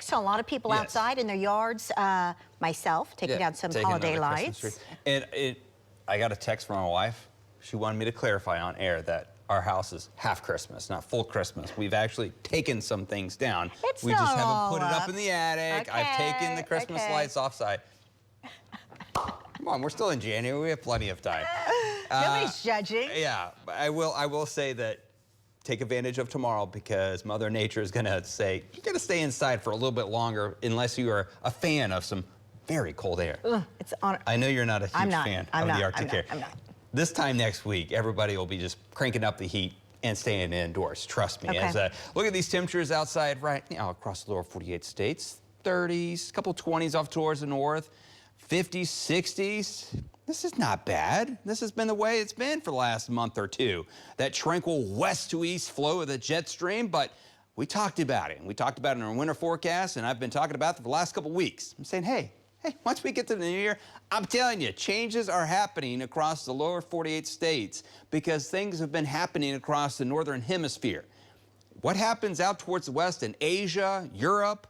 So a lot of people outside in their yards, myself, taking down some holiday lights. And I got a text from my wife. She wanted me to clarify on air that our house is half Christmas, not full Christmas. We've actually taken some things down. We just haven't put it up in the attic. I've taken the Christmas lights offside. Come on, we're still in January. We have plenty of time. Nobody's judging. Yeah, I will say that take advantage of tomorrow because Mother Nature is going to say, you're going to stay inside for a little bit longer unless you are a fan of some very cold air. I know you're not a huge fan of the Arctic air. I'm not. This time next week, everybody will be just cranking up the heat and staying indoors. Trust me. As look at these temperatures outside right now across the lower 48 states. 30s, a couple 20s off towards the north, 50s, 60s. This is not bad. This has been the way it's been for the last month or two. That tranquil west to east flow of the jet stream, but we talked about it. And we talked about it in our winter forecast, and I've been talking about it for the last couple weeks. I'm saying, hey, once we get to the new year, I'm telling you, changes are happening across the lower 48 states because things have been happening across the northern hemisphere. What happens out towards the west in Asia, Europe,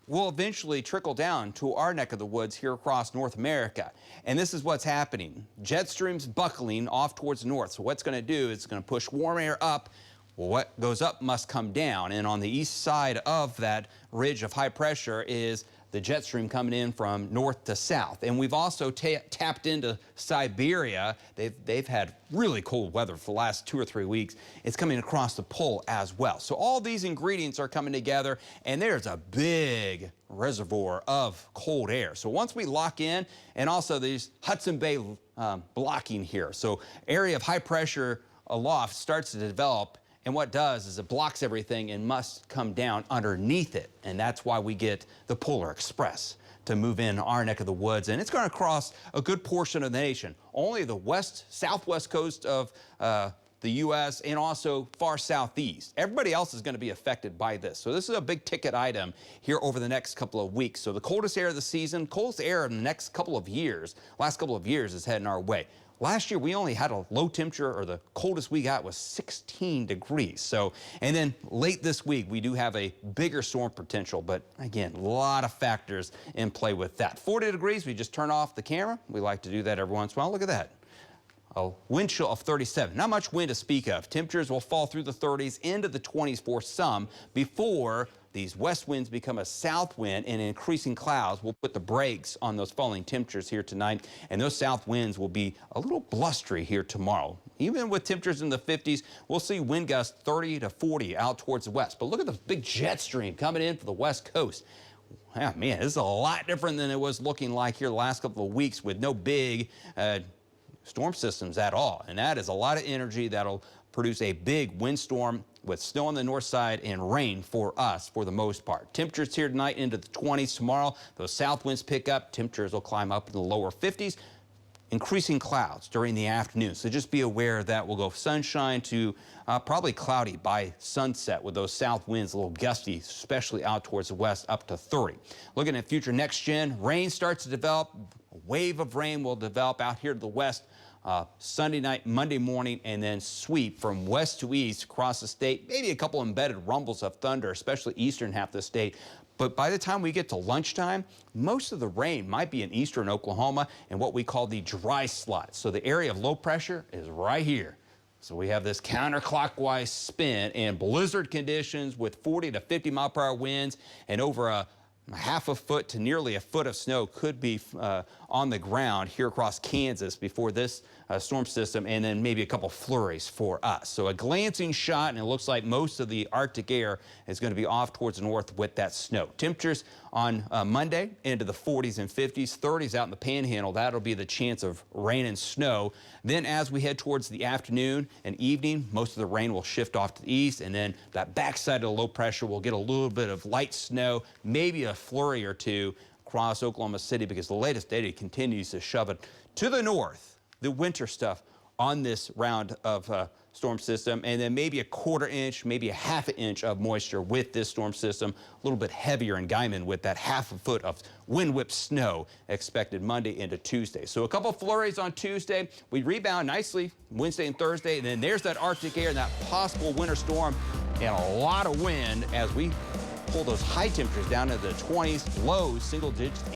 will eventually trickle down to our neck of the woods here across North America. And this is what's happening. Jet streams buckling off towards the north. So what's going to do is it's going to push warm air up. Well, what goes up must come down. And on the east side of that ridge of high pressure is the jet stream coming in from north to south. And we've also tapped into Siberia. They've had really cold weather for the last 2 or 3 weeks. It's coming across the pole as well. So all these ingredients are coming together, and there's a big reservoir of cold air. So once we lock in, and also these Hudson Bay blocking here. So area of high pressure aloft starts to develop. And what it does is it blocks everything and must come down underneath it. And that's why we get the Polar Express to move in our neck of the woods. And it's going to cross a good portion of the nation. Only the southwest coast of the U.S. and also far southeast. Everybody else is going to be affected by this. So this is a big ticket item here over the next couple of weeks. So the coldest air of the season, coldest air in the next couple of years, last couple of years is heading our way. Last year, we only had a low temperature, or the coldest we got was 16 degrees. So, and then late this week, we do have a bigger storm potential, but again, a lot of factors in play with that. 40 degrees, we just turn off the camera. We like to do that every once in a while. Look at that. A wind chill of 37. Not much wind to speak of. Temperatures will fall through the 30s into the 20s for some before these west winds become a south wind, and increasing clouds will put the brakes on those falling temperatures here tonight. And those south winds will be a little blustery here tomorrow. Even with temperatures in the 50s, we'll see wind gusts 30 to 40 out towards the west. But look at the big jet stream coming in for the west coast. Ah, man, this is a lot different than it was looking like here the last couple of weeks with no big storm systems at all. And that is a lot of energy that'll produce a big windstorm with snow on the north side and rain for us for the most part. Temperatures here tonight into the 20s. Tomorrow, those south winds pick up. Temperatures will climb up to the lower 50s. Increasing clouds during the afternoon. So just be aware that we'll go sunshine to probably cloudy by sunset with those south winds a little gusty, especially out towards the west up to 30. Looking at future next gen, rain starts to develop. A wave of rain will develop out here to the west Sunday night, Monday morning, and then sweep from west to east across the state. Maybe a couple embedded rumbles of thunder, especially eastern half of the state. But by the time we get to lunchtime, most of the rain might be in eastern Oklahoma and what we call the dry slot. So the area of low pressure is right here. So we have this counterclockwise spin and blizzard conditions with 40 to 50 mile per hour winds, and over a half a foot to nearly a foot of snow could be on the ground here across Kansas before this storm system, and then maybe a couple flurries for us. So a glancing shot, and it looks like most of the Arctic air is going to be off towards the north with that snow. Temperatures on Monday into the 40s and 50s, 30s out in the Panhandle. That'll be the chance of rain and snow. Then as we head towards the afternoon and evening, most of the rain will shift off to the east, and then that backside of the low pressure will get a little bit of light snow, maybe a flurry or two across Oklahoma City, because the latest data continues to shove it to the north, the winter stuff on this round of storm system, and then maybe a quarter inch, maybe a half an inch of moisture with this storm system. A little bit heavier in Guyman with that half a foot of wind whipped snow expected Monday into Tuesday. So a couple flurries on Tuesday. We rebound nicely Wednesday and Thursday, and then there's that Arctic air and that possible winter storm and a lot of wind as we pull those high temperatures down to the 20s, lows, single digits.